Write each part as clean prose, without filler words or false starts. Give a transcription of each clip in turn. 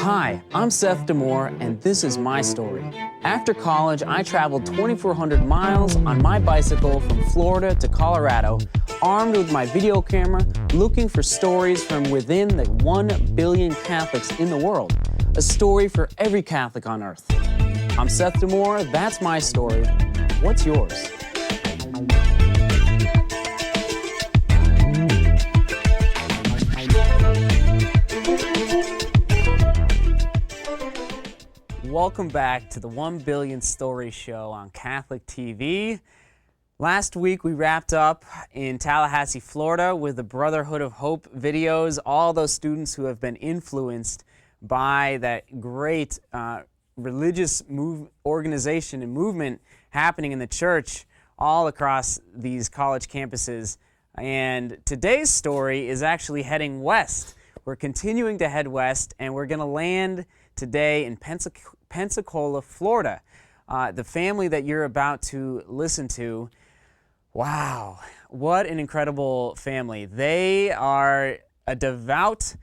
Hi, I'm Seth DeMoor, and this is my story. After college, I traveled 2,400 miles on my bicycle from Florida to Colorado, armed with my video camera, looking for stories from within the 1 billion Catholics in the world. A story for every Catholic on earth. I'm Seth DeMoor, that's my story. What's yours? Welcome back to the 1 Billion Story Show on Catholic TV. Last week we wrapped up in Tallahassee, Florida with the Brotherhood of Hope videos, all those students who have been influenced by that great religious organization and movement happening in the church all across these college campuses. And today's story is actually heading west. We're continuing to head west, and we're going to land today in Pensacola, Florida. The family that you're about to listen to, wow, what an incredible family. They are a devout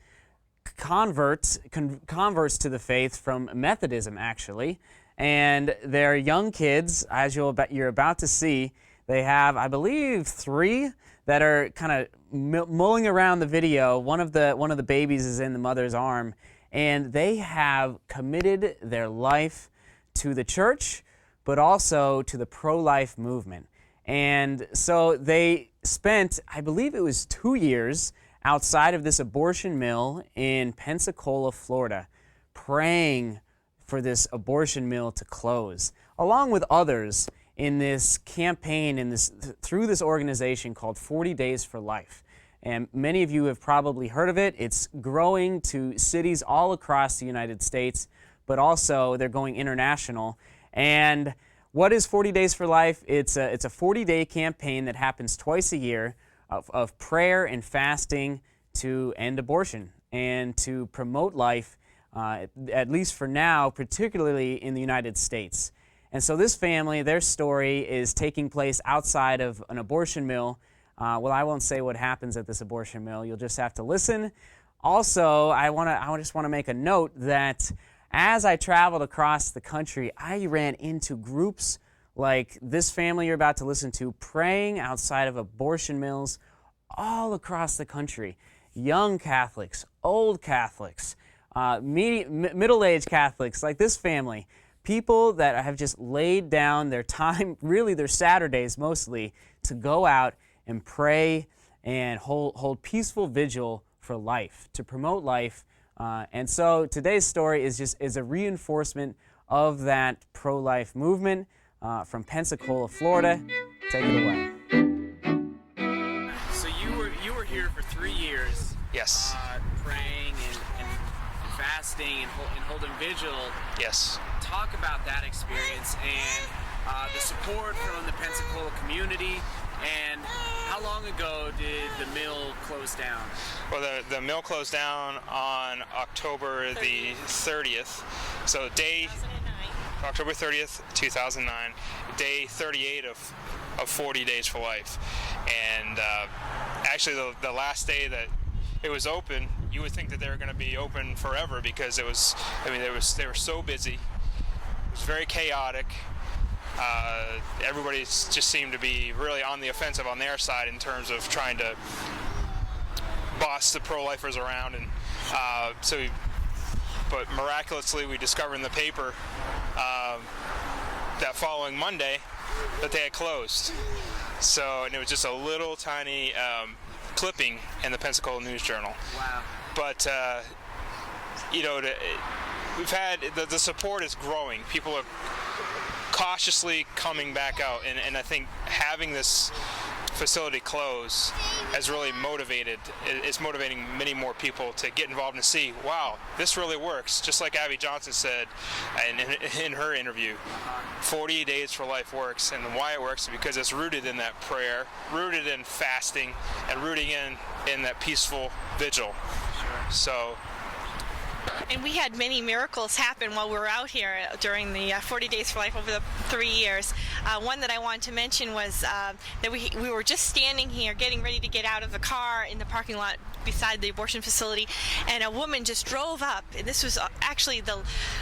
converts to the faith from Methodism, actually. And they're young kids, as you're about to see. They have, I believe, 3 that are kind of mulling around the video. One of the babies is in the mother's arm. And they have committed their life to the church, but also to the pro-life movement. And so they spent, I believe it was 2 years, outside of this abortion mill in Pensacola, Florida, praying for this abortion mill to close, along with others in this campaign, through this organization called 40 Days for Life. And many of you have probably heard of it. It's growing to cities all across the United States, but also they're going international. And what is 40 Days for Life? It's a 40-day campaign that happens twice a year of prayer and fasting to end abortion and to promote life, at least for now, particularly in the United States. And so this family, their story is taking place outside of an abortion mill. Well, I won't say what happens at this abortion mill. You'll just have to listen. Also, I just want to make a note that as I traveled across the country, I ran into groups like this family you're about to listen to, praying outside of abortion mills all across the country. Young Catholics, old Catholics, middle-aged Catholics, like this family. People that have just laid down their time, really their Saturdays mostly, to go out and pray and hold peaceful vigil for life, to promote life. And so today's story is a reinforcement of that pro-life movement from Pensacola, Florida. Take it away. So you were here for 3 years. Yes. Praying and fasting and holding vigil. Yes. Talk about that experience and the support from the Pensacola community. And how long ago did the mill close down? Well, the mill closed down on October the 30th. So October 30th, 2009, day 38 of 40 Days for Life. And actually the last day that it was open, you would think that they were going to be open forever because they were so busy. It was very chaotic. Everybody just seemed to be really on the offensive on their side in terms of trying to boss the pro-lifers around, and but miraculously we discovered in the paper that following Monday that they had closed. So, and it was just a little tiny clipping in the Pensacola News Journal. Wow. But we've had the support is growing. People are cautiously coming back out, and I think having this facility close has really it's motivating many more people to get involved and see, wow, this really works. Just like Abby Johnson said in her interview, 40 Days for Life works, and why it works is because it's rooted in that prayer, rooted in fasting, and rooting in that peaceful vigil. Sure. So. And we had many miracles happen while we were out here during the 40 Days for Life over the 3 years. One that I wanted to mention was that we were just standing here getting ready to get out of the car in the parking lot beside the abortion facility, and a woman just drove up, and this was actually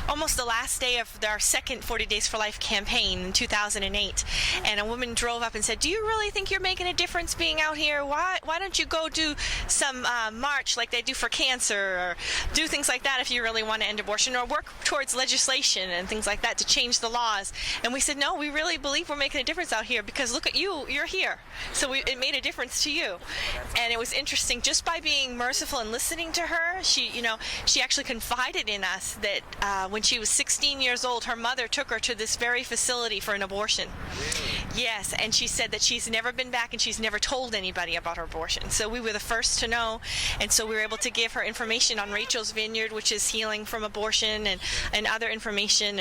almost the last day of our second 40 Days for Life campaign in 2008, and a woman drove up and said, "Do you really think you're making a difference being out here? Why don't you go do some march like they do for cancer, or do things like that if you really want to end abortion, or work towards legislation and things like that to change the laws?" And we said, "No, we really believe we're making a difference out here, because look at you're here, so it made a difference to you." And it was interesting, just by being merciful and listening to her, she actually confided in us that when she was 16 years old, her mother took her to this very facility for an abortion. Yes, and she said that she's never been back and she's never told anybody about her abortion. So we were the first to know, and so we were able to give her information on Rachel's Vineyard, which is healing from abortion, and other information,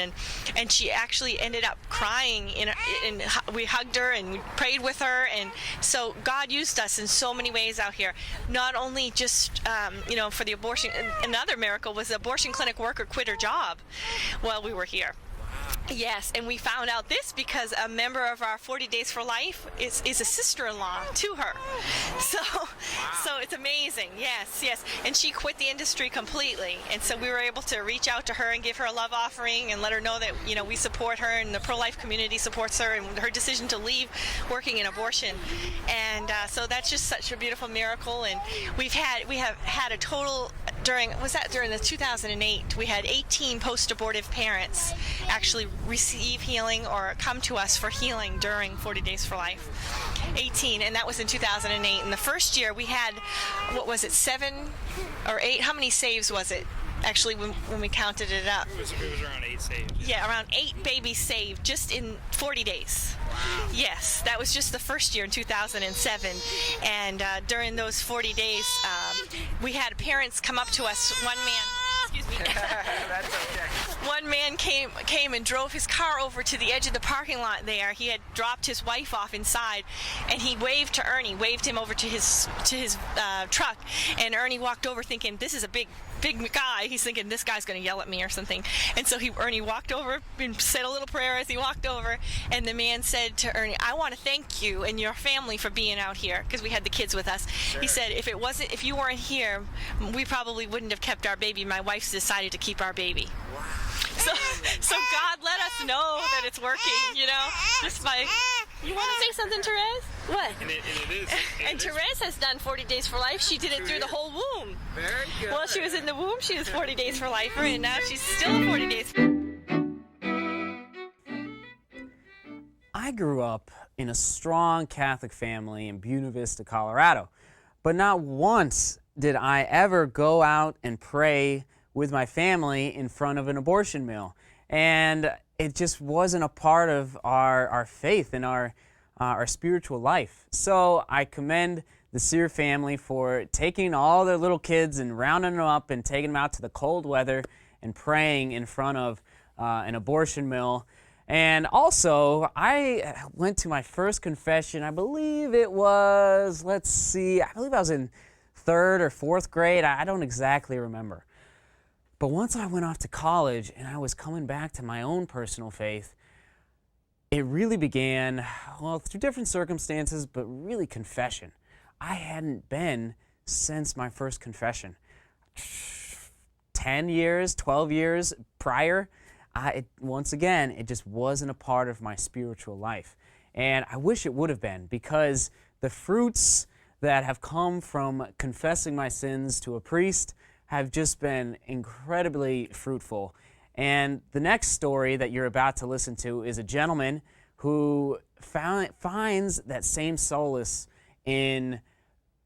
and she actually ended up crying, and we hugged her and we prayed with her. And so God used us in so many ways out here, not only just for the abortion. Another miracle was the abortion clinic worker quit her job while we were here. Yes, and we found out this because a member of our 40 Days for Life is a sister-in-law to her. So it's amazing. Yes. And she quit the industry completely. And so we were able to reach out to her and give her a love offering and let her know that, we support her and the pro-life community supports her and her decision to leave working in abortion. And so that's just such a beautiful miracle. And we have had a total during the 2008, we had 18 post-abortive parents actually receive healing or come to us for healing during 40 Days for Life. 18, and that was in 2008. And the first year we had, 7 or 8? How many saves was it? Actually, when we counted it up. It was around 8 saves. Yeah, around 8 babies saved just in 40 days. Wow. Yes, that was just the first year in 2007. And during those 40 days, we had parents come up to us. One man... Excuse me. That's okay. One man came and drove his car over to the edge of the parking lot there. He had dropped his wife off inside, and he waved to Ernie, waved him over to his truck. And Ernie walked over thinking, this is a big guy. He's thinking, this guy's going to yell at me or something. And so Ernie walked over and said a little prayer as he walked over. And the man said to Ernie, "I want to thank you and your family for being out here," because we had the kids with us. Sure. He said, if you weren't here, we probably wouldn't have kept our baby. My wife's decided to keep our baby. Wow. So God let us know that it's working, just by... You want to say something, Therese? What? And it is. And Therese has done 40 Days for Life. She did it through the whole womb. Very good. While she was in the womb, she was 40 Days for Lifer, and now she's still 40 Days. I grew up in a strong Catholic family in Buena Vista, Colorado, but not once did I ever go out and pray with my family in front of an abortion mill. And it just wasn't a part of our faith and our spiritual life. So I commend the Sear family for taking all their little kids and rounding them up and taking them out to the cold weather and praying in front of an abortion mill. And also, I went to my first confession, I believe it was, I believe I was in 3rd or 4th grade. I don't exactly remember. But once I went off to college and I was coming back to my own personal faith, it really began, through different circumstances, but really confession. I hadn't been since my first confession. 10 years, 12 years prior, once again, it just wasn't a part of my spiritual life. And I wish it would have been, because the fruits that have come from confessing my sins to a priest have just been incredibly fruitful. And the next story that you're about to listen to is a gentleman who finds that same solace in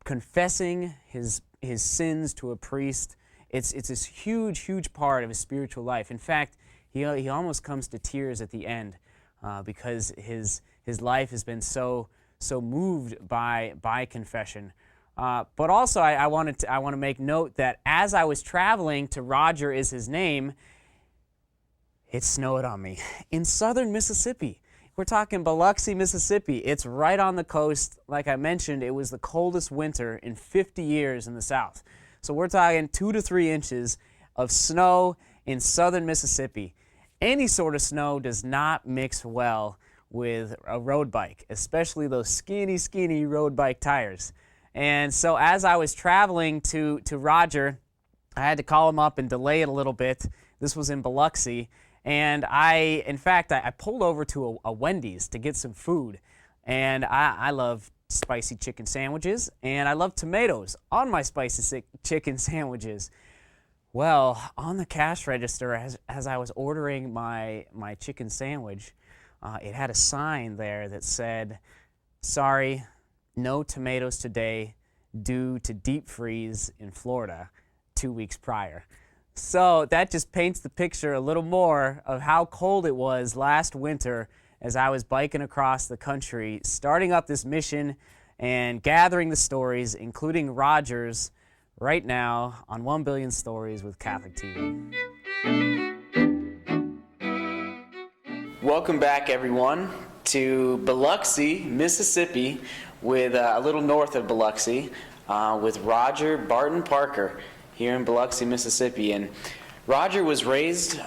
confessing his sins to a priest. It's this huge part of his spiritual life. In fact, he almost comes to tears at the end because his life has been so moved by confession. But also, I want to make note that as I was traveling to Roger is his name, it snowed on me in southern Mississippi. We're talking Biloxi, Mississippi. It's right on the coast. Like I mentioned, it was the coldest winter in 50 years in the South. So we're talking 2 to 3 inches of snow in southern Mississippi. Any sort of snow does not mix well with a road bike, especially those skinny road bike tires. And so as I was traveling to Roger, I had to call him up and delay it a little bit. This was in Biloxi. And I pulled over to a Wendy's to get some food. And I love spicy chicken sandwiches, and I love tomatoes on my spicy chicken sandwiches. Well, on the cash register, as I was ordering my chicken sandwich, it had a sign there that said, "Sorry, no tomatoes today due to deep freeze in Florida 2 weeks prior." So that just paints the picture a little more of how cold it was last winter as I was biking across the country, starting up this mission and gathering the stories, including Roger's, right now on 1 Billion Stories with Catholic TV. Welcome back, everyone, to Biloxi, Mississippi, with a little north of Biloxi, with Roger Barton Parker here in Biloxi, Mississippi. And Roger was raised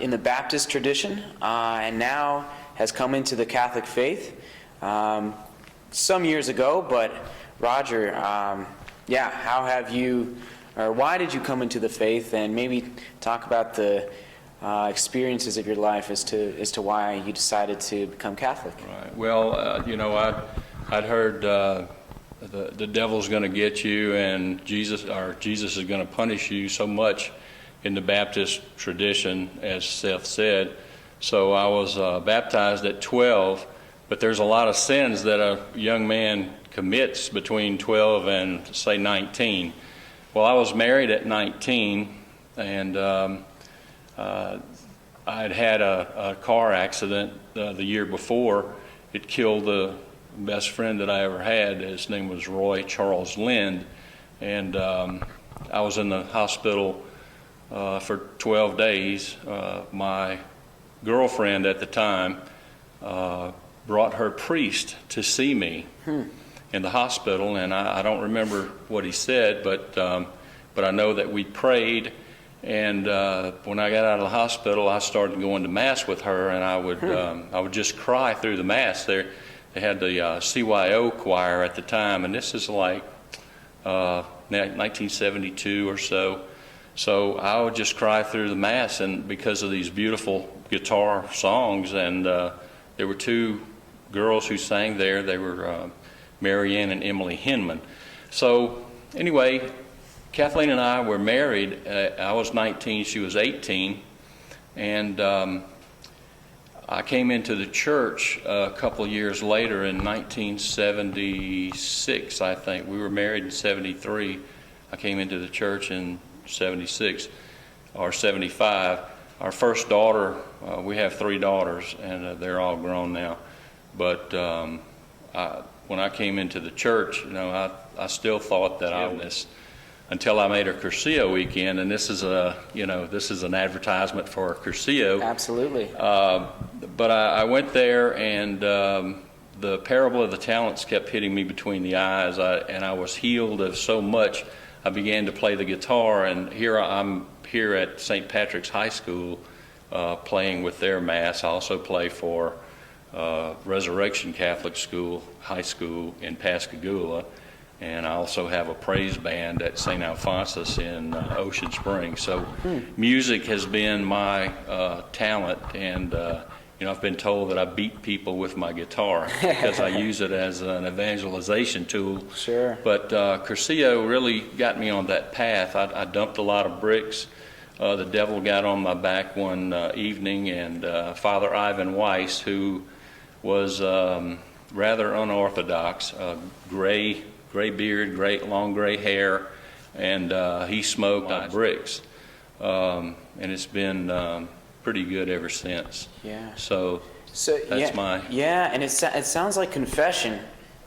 in the Baptist tradition and now has come into the Catholic faith some years ago. But Roger, how have you, or why did you come into the faith, and maybe talk about the experiences of your life as to why you decided to become Catholic? Right. Well, I'd heard the devil's going to get you, and Jesus is going to punish you so much in the Baptist tradition, as Seth said. So I was baptized at 12, but there's a lot of sins that a young man commits between 12 and, say, 19. Well, I was married at 19, and I'd had a car accident the year before. It killed the best friend that I ever had. His name was Roy Charles Lind, and I was in the hospital for 12 days. My girlfriend at the time brought her priest to see me in the hospital, and I don't remember what he said, but I know that we prayed, and when I got out of the hospital, I started going to Mass with her, and I would just cry through the Mass. They had the CYO choir at the time, and this is like 1972 or so. So I would just cry through the Mass, and because of these beautiful guitar songs, and there were two girls who sang there. They were Mary Ann and Emily Hinman. So anyway, Kathleen and I were married. I was 19, she was 18, and I came into the church a couple of years later in 1976, I think. We were married in 73. I came into the church in 76 or 75. Our first daughter, we have 3 daughters, and they're all grown now. But when I came into the church, I still thought that I was, until I made a Cursillo weekend, and this is an advertisement for a Cursillo. Absolutely. But I went there, and the parable of the talents kept hitting me between the eyes, and I was healed of so much. I began to play the guitar, and I'm here at St. Patrick's High School playing with their Mass. I also play for Resurrection Catholic School, High School in Pascagoula, and I also have a praise band at St. Alphonsus in Ocean Springs. So music has been my talent, and I've been told that I beat people with my guitar because I use it as an evangelization tool. Sure. But Cursillo really got me on that path. I dumped a lot of bricks. The devil got on my back one evening, and Father Ivan Weiss, who was rather unorthodox, gray beard, long gray hair, and he smoked bricks. And it's been pretty good ever since. Yeah. So that's and it sounds like confession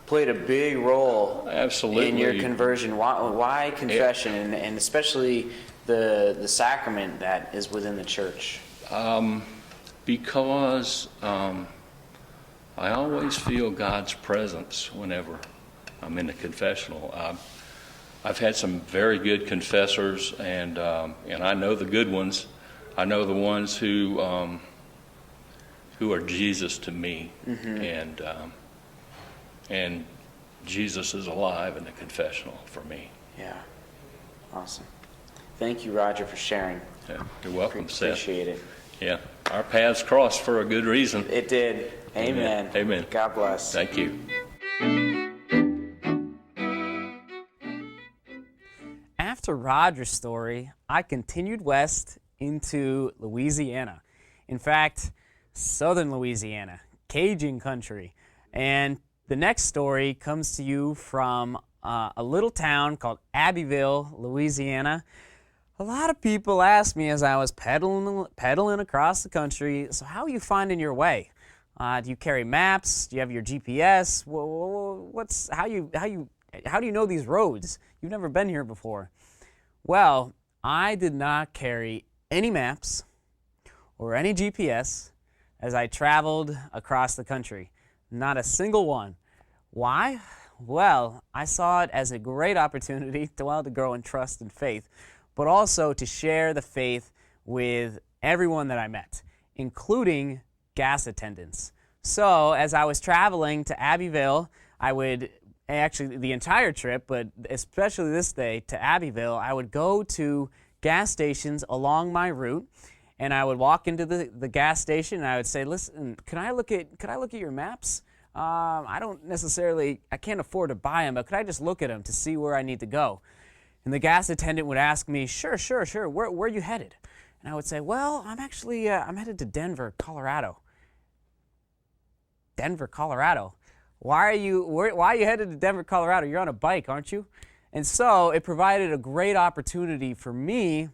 played a big role. Absolutely. In your conversion. Why confession, and especially the sacrament that is within the church? Because I always feel God's presence whenever I'm in the confessional. I've had some very good confessors, and I know the good ones. I know the ones who who are Jesus to me, and Jesus is alive in the confessional for me. Yeah. Awesome. Thank you, Roger, for sharing. Yeah, you're welcome, Seth. Appreciate it. Yeah, our paths crossed for a good reason. It did. Amen. Amen. God bless. Thank you. After Roger's story, I continued west into Louisiana. In fact, southern Louisiana, Cajun Country. And the next story comes to you from a little town called Abbeville, Louisiana. A lot of people asked me as I was pedaling across the country, so how are you finding your way? Do you carry maps? Do you have your GPS? How do you know these roads? You've never been here before. Well, I did not carry any maps or any GPS as I traveled across the country. Not a single one. Why? Well, I saw it as a great opportunity to grow in trust and faith, but also to share the faith with everyone that I met, including gas attendants. So as I was traveling to Abbeville, I would, actually the entire trip, but especially this day to Abbeville, I would go to gas stations along my route, and I would walk into the gas station and I would say, listen, could I look at your maps? I can't afford to buy them, but could I just look at them to see where I need to go? And the gas attendant would ask me, sure, where are you headed? And I would say, well, I'm actually, I'm headed to Denver, Colorado. Denver, Colorado? Why are you headed to Denver, Colorado? You're on a bike, aren't you? And so it provided a great opportunity for me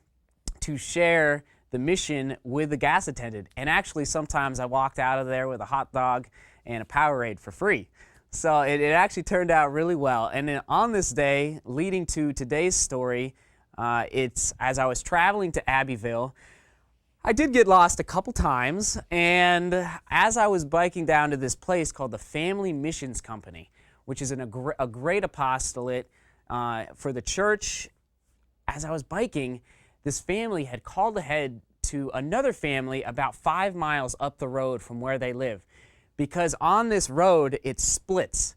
to share the mission with the gas attendant. And actually, sometimes I walked out of there with a hot dog and a Powerade for free. So it actually turned out really well. And then on this day, leading to today's story, it's as I was traveling to Abbeville, I did get lost a couple times. And as I was biking down to this place called the Family Missions Company, which is a great apostolate for the church, as I was biking, this family had called ahead to another family about 5 miles up the road from where they live. Because on this road, it splits.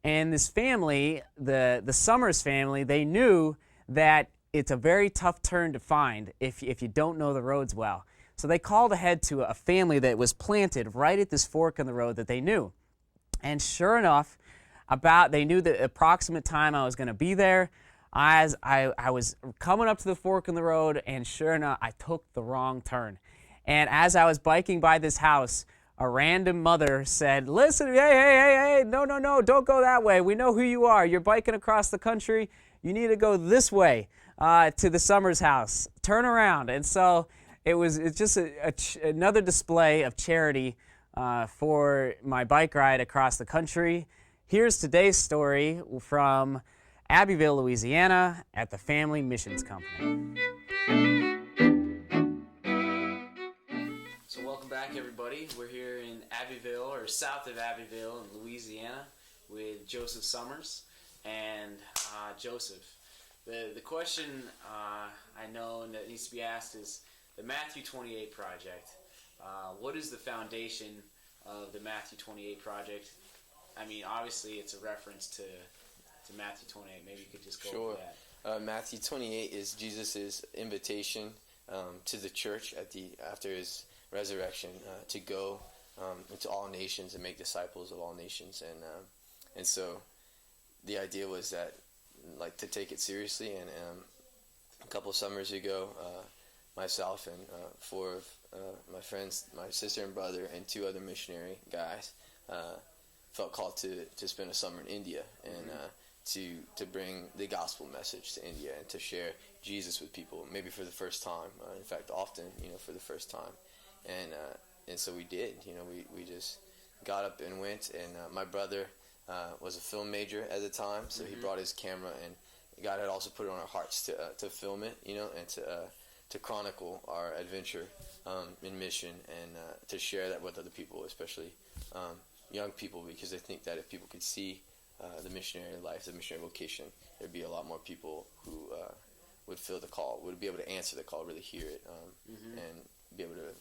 And this family, the Summers family, they knew that it's a very tough turn to find if you don't know the roads well. So they called ahead to a family that was planted right at this fork in the road that they knew. And sure enough, they knew the approximate time I was going to be there. As I was coming up to the fork in the road, and sure enough, I took the wrong turn. And as I was biking by this house, a random mother said, listen, hey, no, don't go that way. We know who you are. You're biking across the country. You need to go this way to the Summers house. Turn around. And so it's just another display of charity for my bike ride across the country. Here's today's story from Abbeville, Louisiana at the Family Missions Company. So welcome back, everybody. We're here in Abbeville, or south of Abbeville in Louisiana, with Joseph Summers. And Joseph, the question I know that needs to be asked is the Matthew 28 Project. What is the foundation of the Matthew 28 Project? I mean, obviously it's a reference to Matthew 28. Maybe you could just go over that. Matthew 28 is Jesus' invitation to the church after his resurrection to go into all nations and make disciples of all nations, and so the idea was that to take it seriously. And a couple of summers ago, myself and 4 of my friends, my sister and brother, and 2 other missionary guys felt called to spend a summer in India and to bring the gospel message to India and to share Jesus with people, maybe for the first time. In fact, often, for the first time. And so we did. We just got up and went. And my brother was a film major at the time, so he brought his camera, and God had also put it on our hearts to film it, and to chronicle our adventure in mission, and to share that with other people, especially young people, because I think that if people could see the missionary life, the missionary vocation, there'd be a lot more people who would feel the call, would be able to answer the call, really hear it, and be able to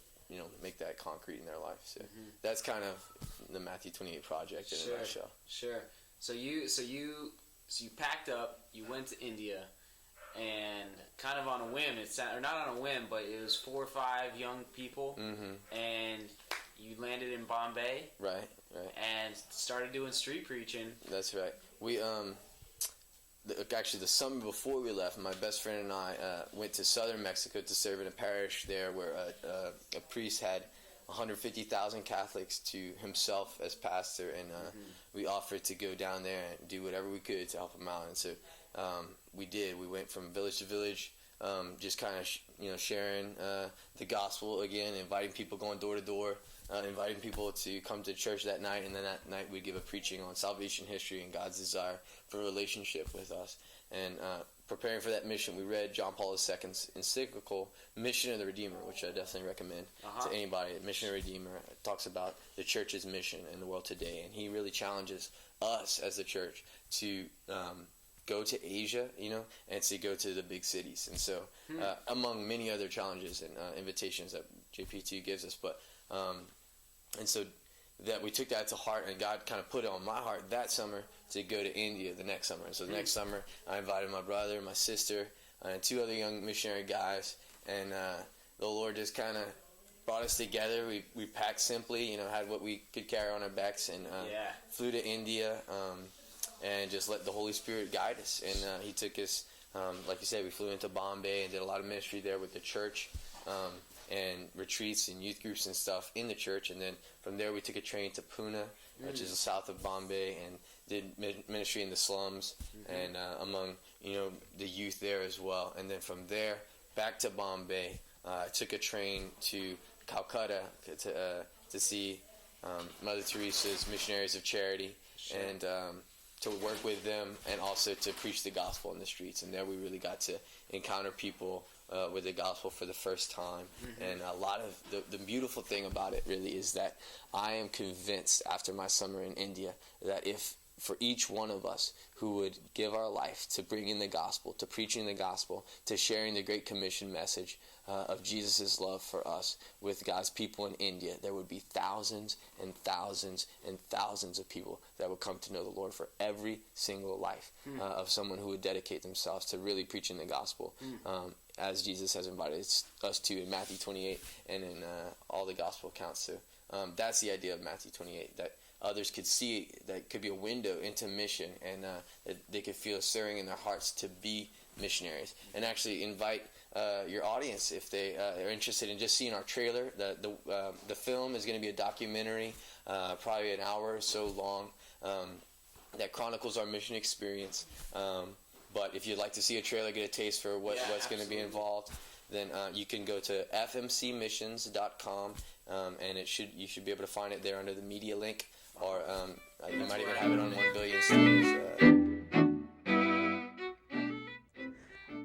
make that concrete in their life. So that's kind of the Matthew 28 project in a nutshell. Sure. So you packed up, you went to India, and kind of on a whim, or not on a whim, but it was 4 or 5 young people, and you landed in Bombay. Right. And started doing street preaching. That's right. We actually the summer before we left, my best friend and I went to southern Mexico to serve in a parish there where a priest had 150,000 Catholics to himself as pastor, and we offered to go down there and do whatever we could to help him out. And so we did. We went from village to village, just kind of sharing the gospel again, inviting people, going door to door, inviting people to come to church that night, and then that night we'd give a preaching on salvation history and God's desire for a relationship with us. And preparing for that mission, we read John Paul II's encyclical, Mission of the Redeemer, which I definitely recommend to anybody. Mission of the Redeemer talks about the church's mission in the world today, and he really challenges us as the church to go to Asia, and to go to the big cities. And so, among many other challenges and invitations that JP2 gives us, but and so that we took that to heart, and God kind of put it on my heart that summer to go to India the next summer. And so the next summer, I invited my brother, my sister, and 2 other young missionary guys, and the Lord just kind of brought us together. We packed simply, had what we could carry on our backs, and flew to India, and just let the Holy Spirit guide us. And he took us, like you said, we flew into Bombay and did a lot of ministry there with the church, and retreats and youth groups and stuff in the church. And then from there we took a train to Pune, which is south of Bombay, and did ministry in the slums and among the youth there as well. And then from there back to Bombay, I took a train to Calcutta to see Mother Teresa's Missionaries of Charity, and to work with them, and also to preach the gospel in the streets. And there we really got to encounter people with the gospel for the first time. And a lot of the beautiful thing about it really is that I am convinced after my summer in India that if for each one of us who would give our life to bringing the gospel, to preaching the gospel, to sharing the Great Commission message of Jesus' love for us with God's people in India, there would be thousands and thousands and thousands of people that would come to know the Lord for every single life of someone who would dedicate themselves to really preaching the gospel, as Jesus has invited us to in Matthew 28 and in all the gospel accounts. So that's the idea of Matthew 28, that others could see that could be a window into mission, and that they could feel a stirring in their hearts to be missionaries. And actually invite your audience, if they are interested in just seeing our trailer. The film is going to be a documentary, probably an hour or so long, that chronicles our mission experience. But if you'd like to see a trailer, get a taste for what's going to be involved, then you can go to fmcmissions.com, and you should be able to find it there under the media link, or you might even have it on 1 Billion Stories.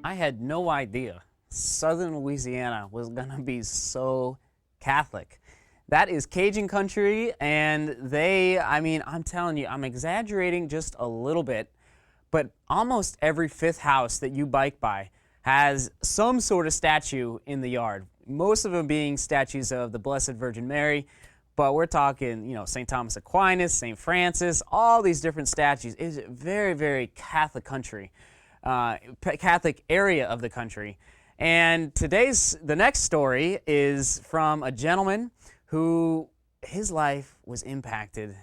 I had no idea Southern Louisiana was going to be so Catholic. That is Cajun Country, and I'm telling you, I'm exaggerating just a little bit, but almost every 5th house that you bike by has some sort of statue in the yard. Most of them being statues of the Blessed Virgin Mary, but we're talking, St. Thomas Aquinas, St. Francis, all these different statues. It's a very, very Catholic country, Catholic area of the country. And the next story is from a gentleman who his life was impacted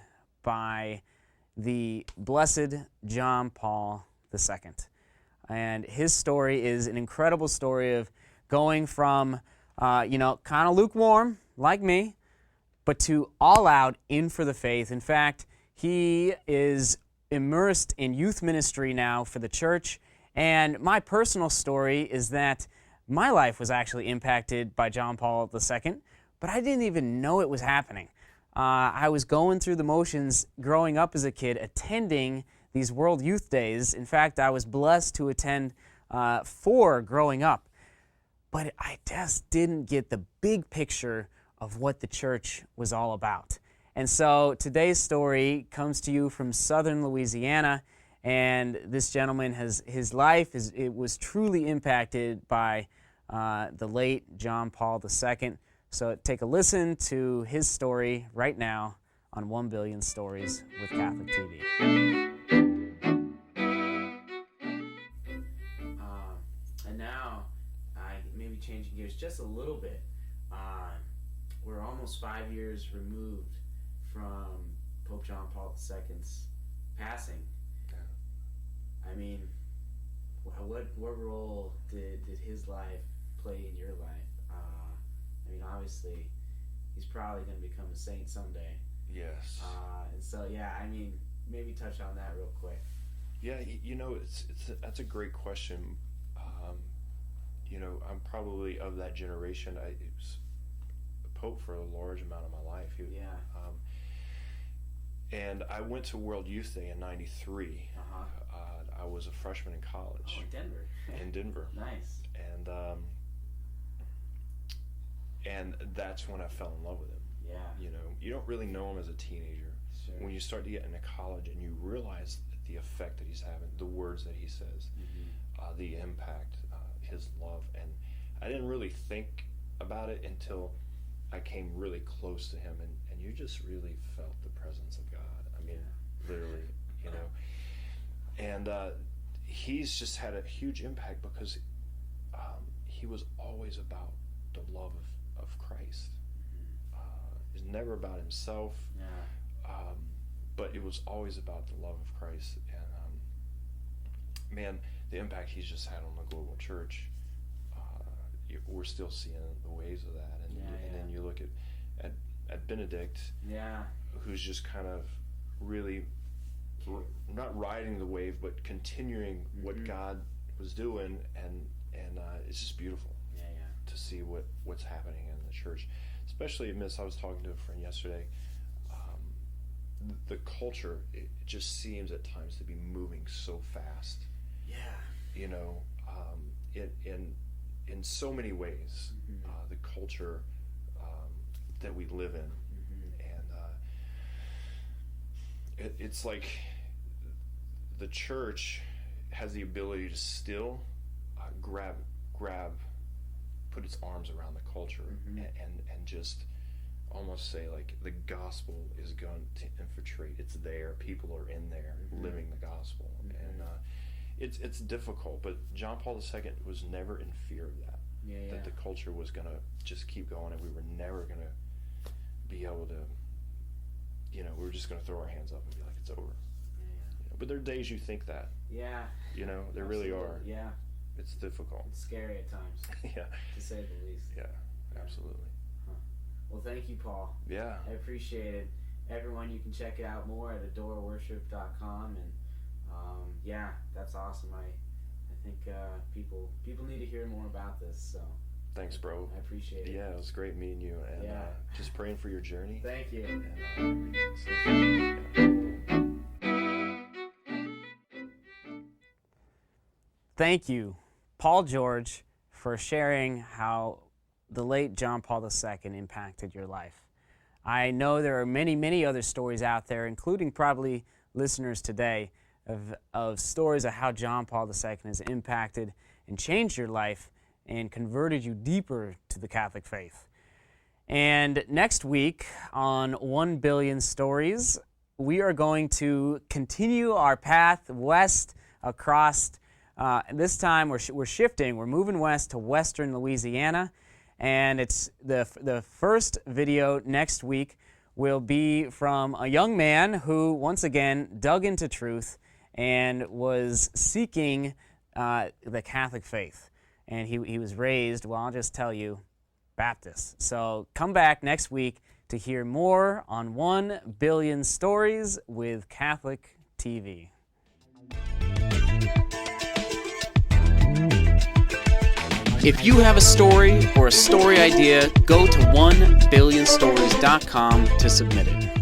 by the Blessed John Paul II. And his story is an incredible story of going from, kind of lukewarm, like me, but to all out in for the faith. In fact, he is immersed in youth ministry now for the church. And my personal story is that my life was actually impacted by John Paul II, but I didn't even know it was happening. I was going through the motions growing up as a kid, attending these World Youth Days. In fact, I was blessed to attend 4 growing up. But I just didn't get the big picture of what the church was all about. And so today's story comes to you from Southern Louisiana, and this gentleman his life was truly impacted by the late John Paul II. So take a listen to his story right now on 1 Billion Stories with Catholic TV. And now, maybe changing gears just a little bit, we're almost 5 years removed from Pope John Paul II's passing. I mean, what role did his life play in your life? I mean, obviously, he's probably going to become a saint someday. Yes. And so, yeah, I mean, maybe touch on that real quick. Yeah, that's a great question. I'm probably of that generation. I was a pope for a large amount of my life. And I went to World Youth Day in '93. I was a freshman in college. Oh, in Denver. In Denver. Nice. And that's when I fell in love with him. Yeah. You don't really know him as a teenager. Sure. When you start to get into college and you realize the effect that he's having, the words that he says, the impact, his love. And I didn't really think about it until I came really close to him, and you just really felt the presence of God. I mean, literally, And he's just had a huge impact because he was always about the love of Christ. It's never about himself, but it was always about the love of Christ. And man, the impact he's just had on the global church, we're still seeing the waves of that. And then you look at Benedict, who's just kind of really not riding the wave, but continuing what God was doing, and it's just beautiful to see what's happening in the church, especially amidst. I was talking to a friend yesterday. The culture, it just seems at times to be moving so fast. In so many ways, the culture that we live in, and it's like the church has the ability to still put its arms around the culture and just almost say, like, the gospel is going to infiltrate. It's there. People are in there living the gospel. And it's difficult, but John Paul II was never in fear of that. That the culture was going to just keep going, and we were never going to be able to, we were just going to throw our hands up and be like, it's over. But there are days you think that. There really are. It's difficult. It's scary at times. To say the least. Absolutely. Well, thank you, Paul. I appreciate it. Everyone, you can check out more at adoreworship.com, and that's awesome. I think people need to hear more about this. So thanks, bro. I appreciate it. It was great meeting you, and just praying for your journey. Thank you. Thank you, Paul George, for sharing how the late John Paul II impacted your life. I know there are many, many other stories out there, including probably listeners today, of stories of how John Paul II has impacted and changed your life and converted you deeper to the Catholic faith. And next week on 1 Billion Stories, we are going to continue our path west across. This time we're shifting. We're moving west to western Louisiana, and it's the first video next week will be from a young man who once again dug into truth and was seeking the Catholic faith. And he was raised, well, I'll just tell you, Baptist. So come back next week to hear more on 1 Billion Stories with Catholic TV. If you have a story or a story idea, go to 1billionstories.com to submit it.